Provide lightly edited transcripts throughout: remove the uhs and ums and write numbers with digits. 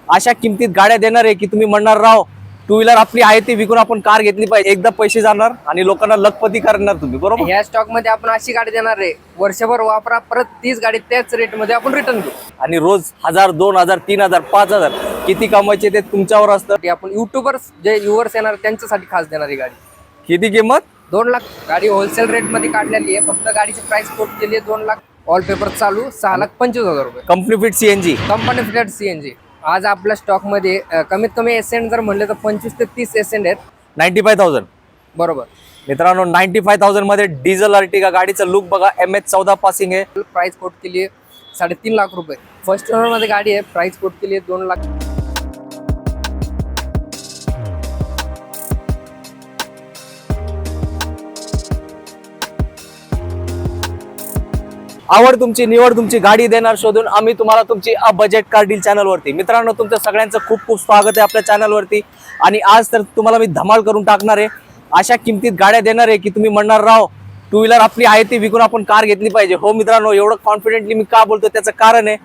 अशा किमतीत गाड्या देणार आहे की तुम्ही म्हणणार राव टू व्हीलर आपली आहे ती विकून आपण कार घेतली पाहिजे, एकदा पैसे जाणार आणि लोकांना लखपती करणार तुम्ही, बरोबर? ह्या स्टॉक मध्ये आपण अशी गाडी देणार आहे, वर्षभर वापरा, परत तीच गाडी त्याच रेट मध्ये आपण रिटर्न घेऊ. आणि रोज 1000 2000 3000 5000 किती कमवायचे ते तुमच्यावर असतं. ते आपण युट्यूबर्स जे व्ह्यूअर्स येणार त्यांच्यासाठी खास देणारी गाडी. किती किंमत? 2 लाख. गाडी होलसेल रेट मध्ये काढलेली आहे. फक्त गाडीची प्राइस कोट केली आहे 2 लाख. ऑल पेपर चालू 6,25,000 रुपये. Company fit CNG. Company fitted CNG. आज आपल्या स्टॉक मध्ये कमीत कमी एसेंट जर म्हणले तर 25 ते 30 एसेंट आहेत. 95,000. बरोबर मित्रांनो 95,000 मध्ये डिझेल अर्टिगा गाडीचं लुक बघा. MH14 पासिंग आहे. प्राइस कोट केली आहे 3.5 लाख रुपये. फर्स्ट ओनर मध्ये गाडी आहे. प्राइस कोट केली आहे 2 लाख. आवड तुमची, निवड तुमची, गाडी देणार शोधून आम्ही तुम्हाला तुमची बजेट कार डील चॅनल वरती. मित्रांनो तुमच्या सगळ्यांचं खूप खूप स्वागत आहे आपल्या चॅनल वरती. आणि आज तर तुम्हाला मी धमाल करून टाकणार आहे. अशा किमतीत गाड्या देणार आहे की तुम्ही म्हणणार राव टू व्हीलर आपली आहे ती विकून आपण कार घेतली पाहिजे. हो मित्रांनो, एवढं कॉन्फिडेंटली मी का बोलतो त्याचं कारण आहे.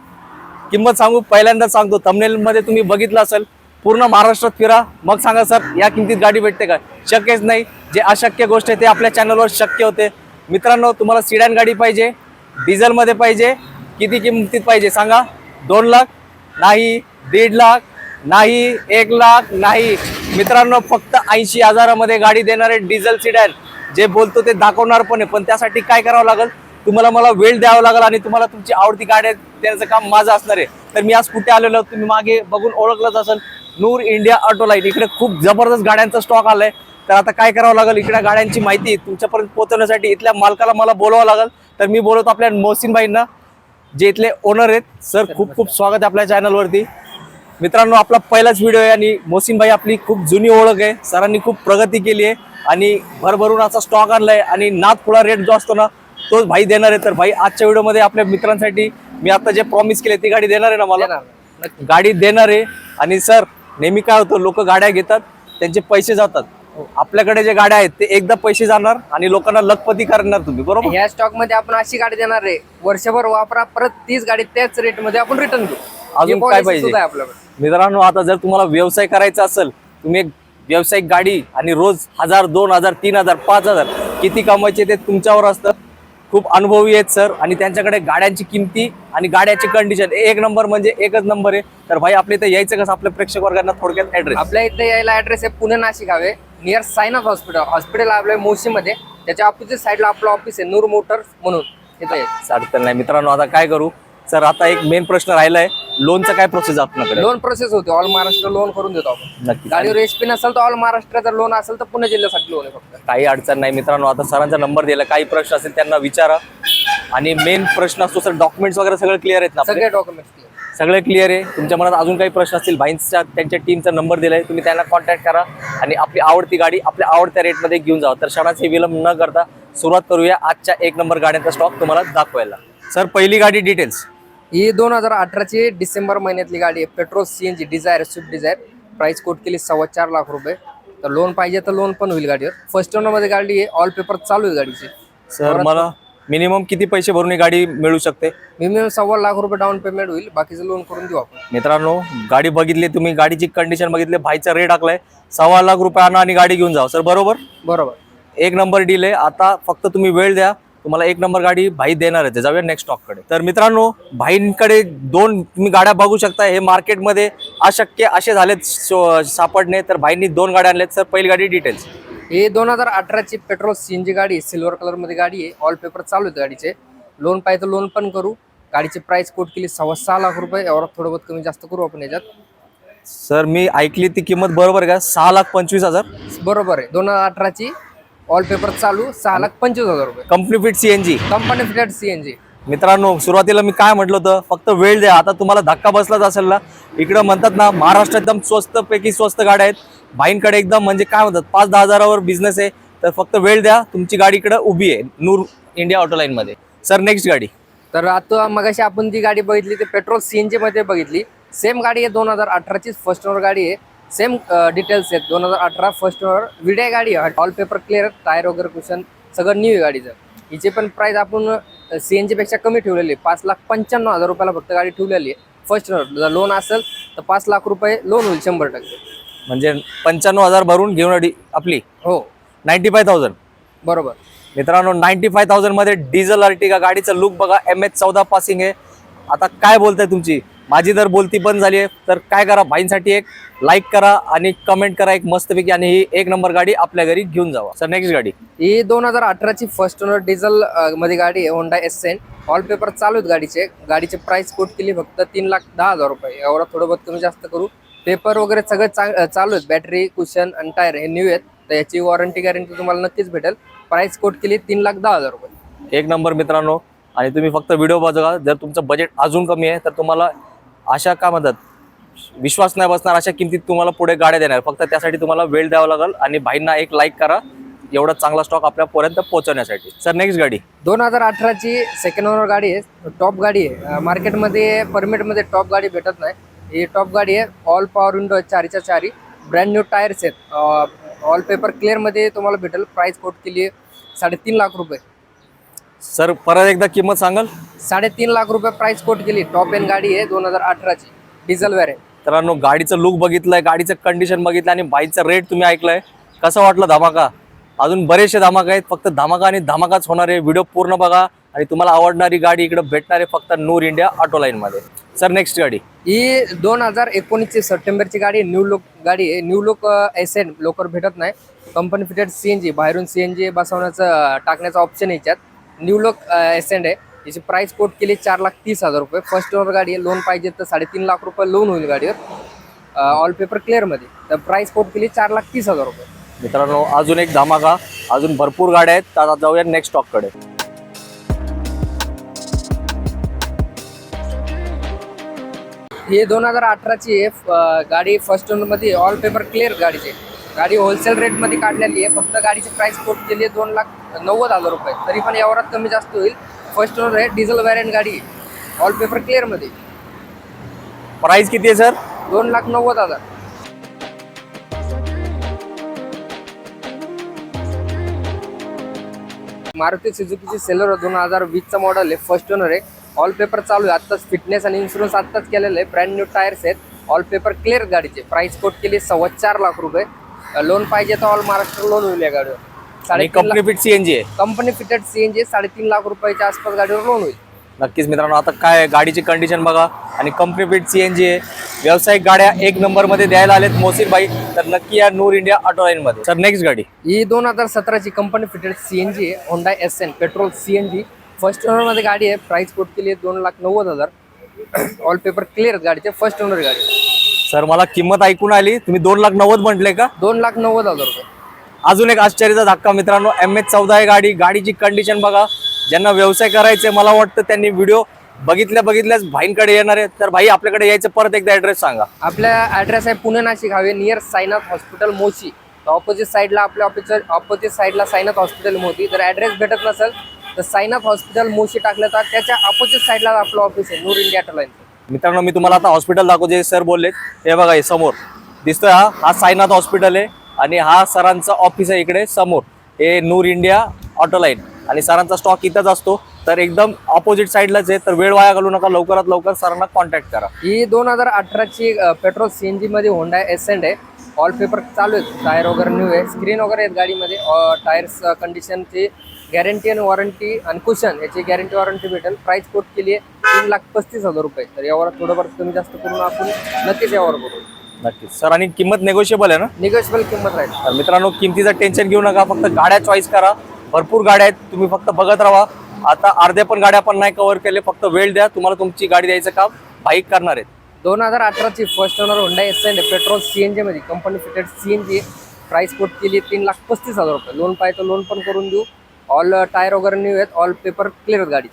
किंमत सांगू, पहिल्यांदा सांगतो, थंबनेल मध्ये तुम्ही बघितलं असेल. पूर्ण महाराष्ट्रात फिरा, मग सांगा सर या किमतीत गाडी भेटते का? शक्यच नाही. जे अशक्य गोष्ट आहे ते आपल्या चॅनलवर शक्य होते. मित्रांनो तुम्हाला सिडॅन गाडी पाहिजे, डिझेल मध्ये पाहिजे, किती किमतीत पाहिजे सांगा? 2 लाख नाही, 1.5 लाख नाही, 1 लाख नाही. मित्रांनो फक्त 80,000 मध्ये गाडी देणारे डिझेल सिडॅन. जे बोलतो ते दाखवणार पण आहे, पण त्यासाठी काय करावं लागेल? तुम्हाला मला वेळ द्यावा लागेल आणि तुम्हाला तुमची आवडती गाडी देण्याचं काम माझं असणार आहे. तर मी आज कुठे आलेलो तुम्ही मागे बघून ओळखलंच असेल, नूर इंडिया ऑटो लाईन. इकडे खूप जबरदस्त गाड्यांचा स्टॉक आलाय. तर आता काय करावं लागेल? इकडे गाड्यांची माहिती तुमच्यापर्यंत पोहोचवण्यासाठी इथल्या मालकाला मला बोलावं लागेल. तर मी बोलवतो आपल्या मोहसिन भाईंना, जे इथले ओनर आहेत. सर खूप खूप स्वागत आहे आपल्या चॅनलवरती. मित्रांनो आपला पहिलाच व्हिडिओ आहे आणि मोहसिन भाई आपली खूप जुनी ओळख आहे. सरांनी खूप प्रगती केली आहे आणि भरभरून असा स्टॉक आणलाय आणि नादखुळा रेट जो असतो ना तोच भाई देणार आहे. तर भाई आजच्या व्हिडिओमध्ये आपल्या मित्रांसाठी मी आता जे प्रॉमिस केले ती गाडी देणार आहे ना? मला गाडी देणार आहे. आणि सर नेहमी काय होतं, लोक गाड्या घेतात त्यांचे पैसे जातात. आपल्याकडे जे गाड्या आहेत ते एकदा पैसे जाणार आणि लोकांना लखपती करणार तुम्ही, बरोबर? ह्या स्टॉक मध्ये आपण अशी गाडी देणार आहे, वर्षभर वापरा, परत तीच गाडी त्याच रेट मध्ये आपण रिटर्न घेऊ. अजून काय पाहिजे मित्रांनो? आता जर तुम्हाला व्यवसाय करायचा असेल, तुम्ही एक व्यावसायिक गाडी आणि रोज 1000 2000 3000 5000 किती कमवायचे ते तुमच्यावर असतं. खूप अनुभवी आहेत सर आणि त्यांच्याकडे गाड्यांची किमती आणि गाड्याची कंडिशन एक नंबर म्हणजे एकच नंबर आहे. तर भाई आपल्या इथे यायचं कसं? आपल्या प्रेक्षक वर्गांना थोडक्यात ऍड्रेस. आपल्या इथे यायला ऍड्रेस आहे Pune Nashik highway, near Sainath hospital. Hospital आपल्या मोशीमध्ये, त्याच्या ऑपोजिट साईडला आपलं ऑफिस आहे, नूर मोटर्स म्हणून. तिथे अडचण नाही. मित्रांनो आता काय करू सर, आता एक मेन प्रश्न राहिलाय, लोनचं काय प्रोसेस आपल्याकडे? लोन प्रोसेस होते, ऑल महाराष्ट्र लोन करून देतो आपण. नक्की. गाडीवर एसपी नसेल तर ऑल महाराष्ट्राचा लोन असेल तर पुणे जिल्ह्यासाठी लोन आहे फक्त. काही अडचण नाही. मित्रांनो आता सरांचा नंबर दिला, काही प्रश्न असेल त्यांना विचारा. आणि मेन प्रश्न असतो सर, डॉक्युमेंट्स वगैरे सगळे क्लिअर आहेत ना? सगळे डॉक्युमेंट्स सगळे क्लिअर आहे. तुमच्या मनात अजून काही प्रश्न असतील, भाईंचा त्यांच्या टीमचा नंबर दिलाय, तुम्ही त्यांना कॉन्टॅक्ट करा आणि आपली आवडती गाडी आपल्या आवडत्या रेटमध्ये घेऊन जावा. तर क्षणाचे विलंब न करता सुरुवात करूया आजच्या 1 नंबर गाड्यांचा स्टॉक तुम्हाला दाखवायला. सर पहिली गाडी डिटेल्स. ही 2018 ची डिसेंबर महिन्यातली गाडी आहे, petrol CNG Dzire, Swift Dzire. Price quote केली 4.25 लाख रुपये. तर लोन पाहिजे तर लोन पण होईल गाडीवर. फर्स्ट ओनर मध्ये गाडी आहे, ऑल पेपर चालू आहे गाडीचे. सर मला मिनिमम किती पैसे भरून ही गाडी मिळू शकते? मिनिमम 1.25 लाख रुपये डाऊन पेमेंट होईल, बाकीचं लोन करून देऊ आपण. मित्रांनो गाडी बघितली तुम्ही, गाडीची कंडिशन बघितली, भाईचा रेट टाकलाय 1.25 लाख रुपये आणा आणि गाडी घेऊन जावा. सर बरोबर? बरोबर. 1 नंबर डील आहे. आता फक्त तुम्ही वेळ द्या, तुम्हाला 1 नंबर गाडी भाई देणार आहे. जाऊया नेक्स्ट स्टॉक कडे. तर मित्रांनो भाईंकडे 2 तुम्ही गाड्या बघू शकता. हे मार्केटमध्ये अशक्य असे झालेत सापडणे, तर भाईंनी 2 गाड्या आणल्यात. सर पहिली गाडी डिटेल्स. ही 2018 ची पेट्रोल सीएनजी गाडी, सिल्वर कलर मध्ये गाडी आहे, ऑल पेपर चालू आहेत गाडीचे. लोन पाहिजे तर लोन पण करू. गाडीची प्राइस कोट केली 6.25 लाख रुपये. यावर थोडं बहुत कमी जास्त करू आपण याच्यात. सर मी ऐकली ती किंमत बरोबर का? 6,25,000. बरोबर आहे. 2018 ची ऑल पेपर चालू 6,25,000 रुपये. Company fit CNG. Company fitted CNG. मित्रांनो सुरुवातीला मी काय म्हटलं होतं, फक्त वेळ द्या. आता तुम्हाला धक्का बसलाच असेल ना, इकडं म्हणतात ना महाराष्ट्रात एकदम स्वस्त पैकी स्वस्त गाड्या आहेत. भाईंकडे एकदम म्हणजे काय म्हणतात 5-10 हजारावर बिझनेस आहे. तर फक्त वेळ द्या, तुमची गाडी इकडे उभी आहे नूर इंडिया ऑटो लाईन मध्ये. सर नेक्स्ट गाडी. तर आता मगाशी आपण जी गाडी बघितली ती पेट्रोल सीएनजी मध्ये बघितली. सेम गाडी आहे, 2018 ची फर्स्ट ओनर गाडी आहे. सेम डिटेल्स आहेत. 2018 फर्स्ट ओनर विडे गाडी आहे, ऑल पेपर क्लिअर, टायर वगैरे कुशन सगळं न्यू आहे गाडीचं. हिची पण प्राइस आपण सीएनजी पेक्षा कमी ठेवलेली आहे, 5,95,000 रुपयाला फक्त गाडी ठेवलेली आहे. First owner. जर लोन असेल तर 5 लाख रुपये लोन होईल 100%. म्हणजे 95,000 भरून घेऊन आपली हो 95,000. बरोबर. मित्रांनो 95,000 मध्ये डिझेल अर्टिगा गाडीचं लुक बघा. MH14 पासिंग आहे. आता काय बोलताय तुमची, माझी जर बोलती बंद झाली आहे तर काय करा, भाईंसाठी एक लाईक करा आणि कमेंट करा एक मस्तपैकी, आणि ही एक नंबर गाडी आपल्या घरी घेऊन जावा. सर नेक्स्ट गाडी ही 2018ची फर्स्ट ओनर डिझेल मध्ये गाडी आहे. Honda accent. ऑल पेपर चालू आहेत गाडीचे प्राइस कोट केली फक्त 3,10,000 रुपये. एवढा थोडं बहुत कमी जास्त करू. पेपर वगैरे सगळं चालू आहेत. बॅटरी, कुशन आणि टायर हे न्यू आहेत. तर याची वॉरंटी गॅरंटी तुम्हाला नक्कीच भेटेल. प्राइस कोट केली 3,10,000 रुपये. एक नंबर मित्रांनो. आणि तुम्ही फक्त व्हिडिओ बघा. जर तुमचं बजेट अजून कमी आहे तर तुम्हाला अशा काय म्हणतात, विश्वास नाही बसणार अशा किमतीत तुम्हाला पुढे गाड्या देणार. फक्त त्यासाठी तुम्हाला वेळ द्यावा लागेल. आणि भाईंना एक लाईक करा एवढा चांगला स्टॉक आपल्यापर्यंत पोहोचवण्यासाठी. सर नेक्स्ट गाडी 2018ची सेकंड ओनर गाडी आहे. टॉप गाडी आहे. मार्केटमध्ये परमिटमध्ये टॉप गाडी भेटत नाही. ही टॉप गाडी आहे. ऑल पॉवर विंडो 4च्या 4. ब्रँड न्यू टायर्स आहेत. ऑल पेपर क्लिअरमध्ये तुम्हाला भेटेल. प्राइस कोट केली 3.5 लाख रुपये. सर परत एकदा किंमत सांगाल. 3.5 लाख रुपये प्राइस कोट केली. टॉप एंड गाडी आहे 2018ची डिझेल वेरियंट. मित्रांनो गाडीचं लुक बघितलंय, गाडीचं कंडिशन बघितलं आणि बाईकचा रेट तुम्ही ऐकलाय. कसं वाटलं धमाका? अजून बरेचसे धमाका आहेत. फक्त धमाका आणि धमाकाच होणार आहे. व्हिडिओ पूर्ण बघा आणि तुम्हाला आवडणारी गाडी इकडे भेटणार आहे फक्त नूर इंडिया ऑटो लाईन मध्ये. सर नेक्स्ट गाडी ही 2019ची सप्टेंबरची गाडी. न्यू लुक गाडी आहे. न्यू लुक एसेंट लवकर भेटत नाही. कंपनी फिटेड CNG, बाहेरून CNG बसवण्याचं टाकण्याचा ऑप्शन आहे याच्यात. न्यू लुक एसेंट आहे. याची प्राइस कोट केली 4,30,000 रुपये. फर्स्ट ओनर गाडी आहे. लोन पाहिजे तर 3.5 लाख रुपये लोन होईल गाडीवर. ऑल पेपर क्लिअरमध्ये. तर प्राइस कोट केली 4,30,000 रुपये. मित्रांनो अजून एक धमाका, अजून भरपूर गाड्या आहेत. आता जाऊया नेक्स्ट स्टॉककडे. ही 2018ची गाडी फर्स्ट ओनरमध्ये. ऑल पेपर क्लिअर गाडीचे. गाडी होलसेल रेटमध्ये काढलेली आहे. फक्त गाडीची प्राइस कोट केली आहे 2,90,000 रुपये. तरी पण एवढाच कमी जास्त होईल. फर्स्ट ओनर आहे. डिझेल व्हॅरियंट गाडी. ऑल पेपर क्लिअरमध्ये. प्राइस किती आहे सर? 2,90,000. मारुती सुझुकीची सेलर 2020चा मॉडेल आहे. फर्स्ट ओनर आहे. ऑल पेपर चालू आहे. आत्ताच फिटनेस आणि इन्शुरन्स आत्ताच केलेलं आहे. ब्रँड न्यू टायर्स आहेत. ऑल पेपर क्लिअर गाडीचे. प्राइस कोट केली 4.25 लाख रुपये. लोन पाहिजे तर ऑल महाराष्ट्र लोन होईल या गाडीवर. कंपनी फिट CNG आहे. कंपनी फिटेड CNG 3.5 लाख रुपयाच्या आसपास गाडीवर लोन होईल. नक्कीच मित्रांनो. आता काय गाडीची कंडिशन बघा. आणि कंपनी फिट CNG आहे. व्यावसायिक गाड्या एक नंबर मध्ये द्यायला आलेत मोसीर भाई. तर नक्की या नूर इंडिया ऑटो लाईन मध्ये. सर नेक्स्ट गाडी ही 2017ची कंपनी फिटेड CNG आहे. Honda Accent petrol CNG. First owner मध्ये गाडी आहे. प्राइस कोट केली 2,90,000. ऑल पेपर क्लिअर गाडीचे. फर्स्ट ओनर गाडी. सर मला किंमत ऐकून आली. तुम्ही 2,90,000 म्हटले का? 2,90,000 रुपये. अजून एक आश्चर्याचा धक्का मित्रांनो. MH14 आहे गाडी. गाडीची कंडिशन बघा. ज्यांना व्यवसाय करायचे मला वाटतं त्यांनी व्हिडिओ बघितल्याच भाईंकडे येणार आहे. तर भाई आपल्याकडे यायचं परत एकदा ऍड्रेस सांगा. आपल्या ऍड्रेस आहे Pune Nashik highway near Sainath hospital Moshi. Opposite साईडला आपल्या ऑफिसच्या ऑपोजिट साईडला साईनाथ हॉस्पिटल मोठी. जर ऍड्रेस भेटत नसेल तर साईनाथ हॉस्पिटल मोशी टाकलं तर त्याच्या ऑपोजिट साईडला आपलं ऑफिस आहे नूर इंडिया ऑटो लाईन. मित्रांनो मी तुम्हाला आता हॉस्पिटल दाखवतो. जे सर बोलले हे बघा. हे समोर दिसतोय हा साईनाथ हॉस्पिटल आहे. आणि हा सरांचं ऑफिस आहे इकडे समोर. हे नूर इंडिया ऑटो लाईन. आणि सरांचा स्टॉक इथंच असतो. तर एकदम ऑपोजिट साईडलाच आहे. तर वेळ वाया घालू नका. लवकरात लवकर सरांना कॉन्टॅक्ट करा. ही 2018ची पेट्रोल CNG मध्ये होंडा एसेंट आहे. ऑल पेपर चालू आहेत. टायर वगैरे न्यू आहे. स्क्रीन वगैरे आहेत गाडीमध्ये. टायर्स कंडिशनची गॅरंटी आणि वॉरंटी आणि कुशन याची गॅरंटी वॉरंटी भेटेल. प्राइस कोट केली आहे 3,35,000 रुपये. तर यावर थोडंफार कमी जास्त करून आपण नक्कीच यावर करू. नक्कीच सर. आणि किंमत नेगोशिएबल आहे ना? निगोशिएबल किंमत राहील. तर मित्रांनो किमतीचं टेन्शन घेऊ नका. फक्त गाड्या चॉईस करा. भरपूर गाड्या आहेत. तुम्ही फक्त बघत राहा. आता अर्ध्या पण गाड्या पण नाही कव्हर केले. फक्त वेळ द्या. तुम्हाला तुमची गाडी द्यायचं काम बाईक करणार आहेत. 2018ची first owner Honda Accent petrol CNG मध्ये. Company fitted CNG. Price quote केली 3,35,000 रुपये. लोन पाहिजे तर लोन पण करून देऊ. ऑल टायर वगैरे न्यू आहेत. ऑल पेपर क्लिअर गाडी.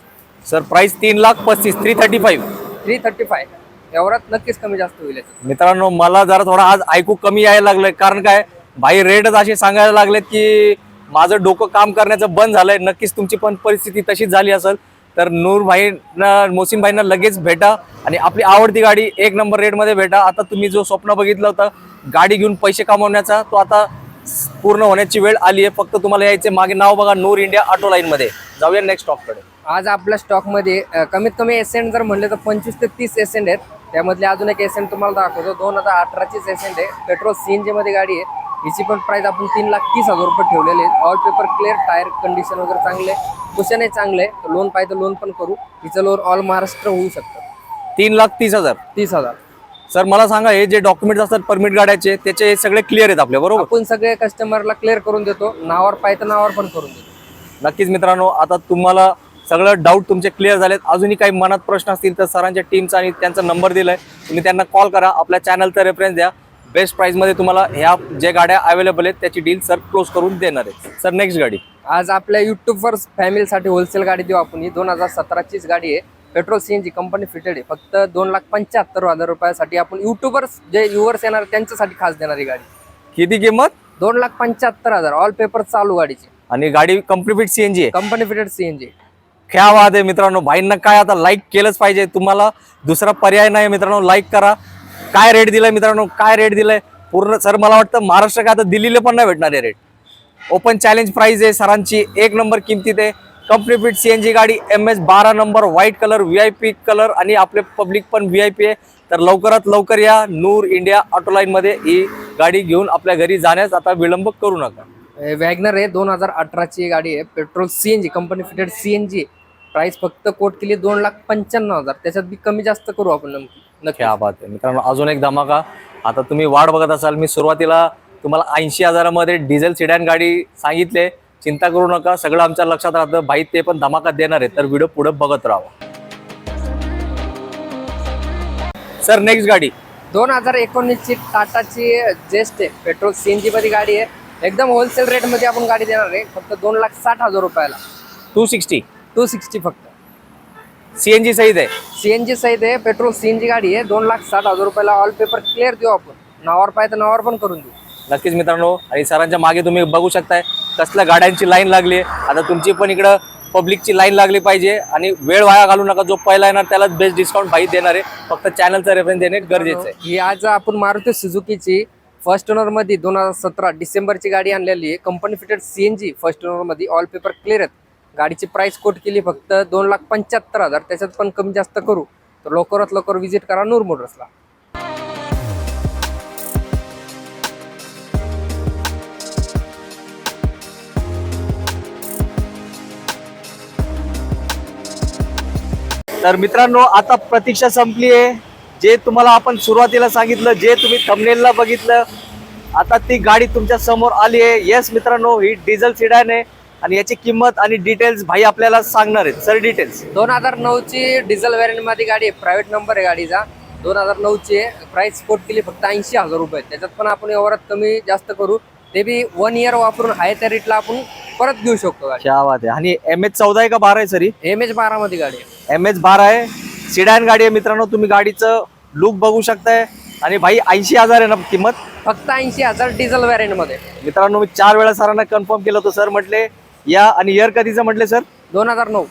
Sir price 3,35,000 335. 335. एवढ्यात नक्कीच कमी जास्त होईल. मित्रांनो मला जरा थोडा आज ऐकू कमी यायला लागलंय. कारण काय भाई रेटच असे सांगायला लागलेत की माझं डोकं काम करण्याचं बंद झालंय. नक्कीच तुमची पण परिस्थिती तशीच झाली असेल. तर नूर भाईंना मोसीन भाईंना लगेच भेटा आणि आपली आवडती गाडी एक नंबर रेटमध्ये भेटा. आता तुम्ही जो स्वप्न बघितलं होतं गाडी घेऊन पैसे कमवण्याचा तो आता पूर्ण होण्याची वेळ आली आहे. फक्त तुम्हाला यायचे मागे नाव बघा नूर इंडिया ऑटो लाईन मध्ये. जाऊया नेक्स्ट स्टॉककडे. आज आपल्या स्टॉकमध्ये कमीत कमी एसेंट जर म्हणले तर 25 ते 30 एसेंट आहेत. त्यामधले अजून एक एसेंट तुम्हाला दाखवतो. 2018चीच एसेंट आहे, पेट्रोल सीएनजी मध्ये गाडी आहे. हिची पण प्राइस आपण 3,30,000 रुपये ठेवलेले आहेत. All paper clear, tyre condition वगैरे चांगले, कुशनही चांगले आहे. लोन पाहिजे लोन पण करू. हिचं लोन ऑल महाराष्ट्र होऊ शकतं. 3,30,000. 30,000. सर मला सांगा, हे जे डॉक्युमेंट्स असतात परमिट गाड्याचे त्याचे हे सगळे क्लिअर आहेत आपल्या बरोबर? आपण सगळे कस्टमरला क्लिअर करून देतो. नावावर पाहिजे नावावर पण करून देतो. नक्कीच मित्रांनो, आता तुम्हाला सगळं डाऊट तुमचे क्लिअर झालेत. अजूनही काही मनात प्रश्न असतील तर सरांच्या टीमचा आणि त्यांचा नंबर दिलाय, तुम्ही त्यांना कॉल करा. आपल्या चॅनलचा रेफरन्स द्या. बेस्ट प्राइसमध्ये तुम्हाला ह्या ज्या गाड्या अवेलेबल आहेत त्याची डील सर क्लोज करून देणार आहेत. सर नेक्स्ट गाडी आज आपल्या युट्यूबवर फॅमिलीसाठी होलसेल गाडी देऊ आपण. ही 2017चीच गाडी आहे, पेट्रोल सीएनजी कंपनी फिटेड आहे. फक्त 2,75,000 रुपयासाठी आपण युट्यूबर्स जे व्ह्युअर्स येणार त्यांच्यासाठी खास देणारी गाडी. किती किंमत? 2,75,000 ऑल पेपर चालू गाडीची. आणि गाडी कंपनी फिट सीएनजी आहे. Company fitted CNG. क्या बात आहे मित्रांनो. भाईंना काय आता लाईक केलंच पाहिजे, तुम्हाला दुसरा पर्याय नाही मित्रांनो. लाईक करा. काय रेट दिलाय मित्रांनो, काय रेट दिलाय पूर्ण. सर मला वाटतं महाराष्ट्र काय आता दिल्लीला पण नाही भेटणार आहे रेट. ओपन चॅलेंज प्राइस आहे सरांची, एक नंबर किमतीत आहे. कंपनी फिट सीएनजी गाडी, MS 12 number, white colour, VIP colour आणि आपले पब्लिक पण VIP आहे. तर लवकरात लवकर या नूर इंडिया ऑटोलाईन मध्ये ही गाडी घेऊन आपल्या घरी जाण्यास आता विलंब करू नका. वॅगनर आहे, 2018ची गाडी आहे, petrol CNG company fitted CNG. Price फक्त कोट केली 2,95,000. त्याच्यात बी कमी जास्त करू आपण नक्की. क्या बात आहे मित्रांनो. अजून एक धमाका. आता तुम्ही वाट बघत असाल, मी सुरुवातीला तुम्हाला 80,000 मध्ये डिझेल सिडॅन गाडी सांगितले. चिंता करू नका, सगळं आमच्या लक्षात राहतं. भाई ते पण धमाका देणार आहे, तर व्हिडिओ पुढे बघत राहा. सर नेक्स्ट गाडी 2019ची टाटाची जेस्ट आहे, पेट्रोल सीएनजी मध्ये गाडी आहे. एकदम होलसेल रेट मध्ये आपण गाडी देणार आहे, फक्त 2,60,000 रुपयाला. 260 फक्त. सीएनजी सहित आहे. सीएनजी सहित आहे, पेट्रोल सीएनजी गाडी आहे. 2,60,000 रुपयाला ऑल पेपर क्लिअर देऊ आपण. नावावर पाहिजे नावावर पण करून देऊ. नक्कीच मित्रांनो. आणि सरांच्या मागे तुम्ही बघू शकताय कसल्या गाड्यांची लाईन लागली आहे. आता तुमची पण इकडं पब्लिकची लाईन लागली पाहिजे आणि वेळ वाया घालू नका. जो पहिला येणार त्याला बेस्ट डिस्काउंट भाई देणार आहे. फक्त चॅनलचा रेफरन्स देणे गरजेचं आहे. ही आज आपण मारुती सुझुकीची फर्स्ट ओनर मध्ये 2017 डिसेंबरची गाडी आणलेली आहे. Company fitted CNG first owner मध्ये, ऑल पेपर क्लिअर आहेत. गाडीची प्राइस कोट केली फक्त 2,75,000. त्याच्यात पण कमी जास्त करू. तर लवकरात लवकर विजिट करा नूर मोटर्सला. तर मित्रांनो, आता प्रतीक्षा संपली आहे. जे तुम्हाला आपण सुरुवातीला सांगितलं, जे तुम्ही थंबनेलला बघितलं, आता ती गाडी तुमच्या समोर आली आहे. येस मित्रांनो, ही डिझेल सिडॅन आहे आणि याची किंमत आणि डिटेल्स भाई आपल्याला सांगणार आहेत. Sir details. 2009ची डिझेल व्हेरियंट मध्ये गाडी आहे, प्रायव्हेट नंबर आहे गाडीचा. 2009ची आहे. प्राइस कोट केली फक्त 80,000 रुपये. त्याच्यात पण आपण व्यवहारात कमी जास्त करू. ते बी 1 इयर वापरून आहे त्या रेटला आपण परत घेऊ शकतो गाडी. क्या बात आहे. आणि MS 14 आहे का 12 आहे सरी? MS 12 मध्ये गाडी आहे. MS 12 आहे. सिडॅन गाडी आहे मित्रांनो. तुम्ही गाडीचं लुक बघू शकताय. आणि भाई 80,000 आहे ना किंमत? फक्त 80,000 डिझेल व्हेरियंट मध्ये. मित्रांनो, मी 4 वेळा सरांना कन्फर्म केलं होतं. सर म्हटले या. आणि इयर कधीचं म्हटले सर? 2009.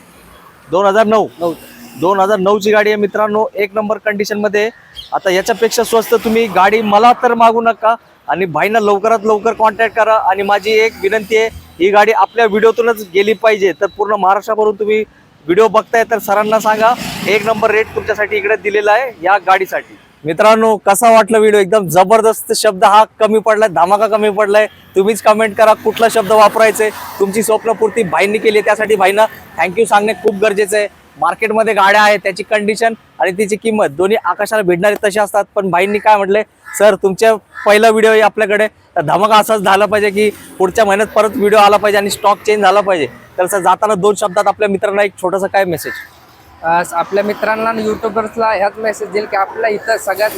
2009. 9. 2009ची गाडी आहे मित्रांनो. एक नंबर कंडिशन मध्ये. आता याच्यापेक्षा स्वस्त तुम्ही गाडी मला तर मागू नका. आणि भाईंना लवकरात लवकर कॉन्टॅक्ट करा. आणि माझी एक विनंती आहे, ही गाडी आपल्या व्हिडिओतूनच गेली पाहिजे. तर पूर्ण महाराष्ट्रावरून तुम्ही व्हिडिओ बघताय तर सरांना सांगा, एक नंबर रेट तुमच्यासाठी इकडे दिलेला आहे या गाडीसाठी. मित्रांनो, कसा वाटला व्हिडिओ? एकदम जबरदस्त. शब्द हा कमी पडलाय, धमाका कमी पडलाय. तुम्हीच कमेंट करा कुठला शब्द वापरायचे. तुमची स्वप्नपूर्ती भाईंनी केली आहे, त्यासाठी भाईंना थँक्यू सांगणे खूप गरजेचं आहे. मार्केटमध्ये गाड्या आहेत, त्याची कंडिशन आणि त्याची किंमत दोन्ही आकाशाला भिडणारे तसे असतात. पण भाईंनी काय म्हटलंय, सर तुमच्या पहिला व्हिडिओ आहे आपल्याकडे, तर धमाका असाच झाला पाहिजे की पुढच्या महिन्यात परत व्हिडिओ आला पाहिजे आणि स्टॉक चेंज झाला पाहिजे. तर सर जाताना 2 शब्दात आपल्या मित्रांना एक छोटासा काय मेसेज? आपल्या मित्रांना आणि युट्यूबर्सला ह्याच मेसेज देईल की आपल्या इथं सगळ्यात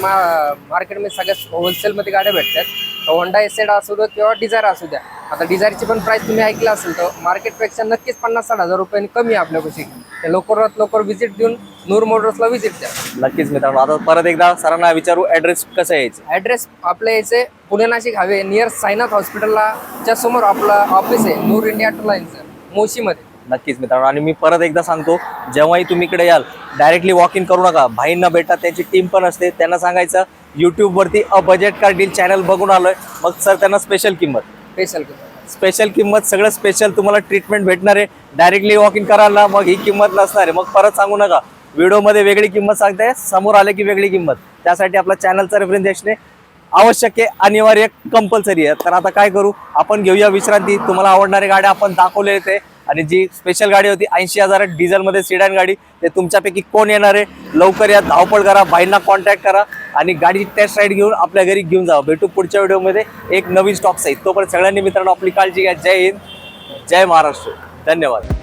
मार्केटमध्ये सगळ्यात होलसेलमध्ये गाड्या भेटतात. होंडा एसेड असू द्या किंवा डिझायर असू द्या. आता डिझायरची पण प्राइस तुम्ही ऐकलं असेल तर मार्केटपेक्षा नक्कीच 50-60 रुपयांनी कमी आहे आपल्यापाशी. लवकरात लवकर व्हिजिट देऊन नूर मोटर्सला व्हिजिट द्या. नक्कीच मित्रांनो. आता परत एकदा सरांना विचारू, ॲड्रेस कसं यायचं? ॲड्रेस आपल्या यायचे पुणे नाशिक हायवे नियर साईनाथ हॉस्पिटलच्या समोर आपलं ऑफिस आहे, नूर इंडिया ऑटोलाईनचं, मोशीमध्ये. नक्कीच मित्रांनो. आणि मी परत एकदा सांगतो, जेव्हाही तुम्ही इकडे याल डायरेक्टली वॉक इन करू नका. भाईंना भेटा, त्यांची टीम पण असते. त्यांना सांगायचं यूट्यूबवरती a budget car deal channel बघून आलोय. मग सर त्यांना स्पेशल किंमत सगळं स्पेशल तुम्हाला ट्रीटमेंट भेटणार आहे. डायरेक्टली वॉक इन कराल ना, मग ही किंमत नसणार आहे. मग परत सांगू नका व्हिडिओमध्ये वेगळी किंमत सांगते, समोर आले की वेगळी किंमत. त्यासाठी आपला चॅनलचा रेफरन्स असणे आवश्यक आहे, अनिवार्य, कंपल्सरी आहे. तर आता काय करू, आपण घेऊया विश्रांती. तुम्हाला आवडणारी गाड्या आपण दाखवले ते, आणि जी स्पेशल गाडी होती 80,000 डिझेलमध्ये सिडॅन गाडी, ते तुमच्यापैकी कोण येणार आहे लवकर या, धावपळ करा, भाईंना कॉन्टॅक्ट करा आणि गाडीची टेस्ट राईड घेऊन आपल्या घरी घेऊन जा. भेटू पुढच्या व्हिडिओमध्ये एक नवीन स्टॉक सहित. तोपर्यंत सगळ्यांनी मित्रांनो आपली काळजी घ्या. जय हिंद, जय महाराष्ट्र, धन्यवाद.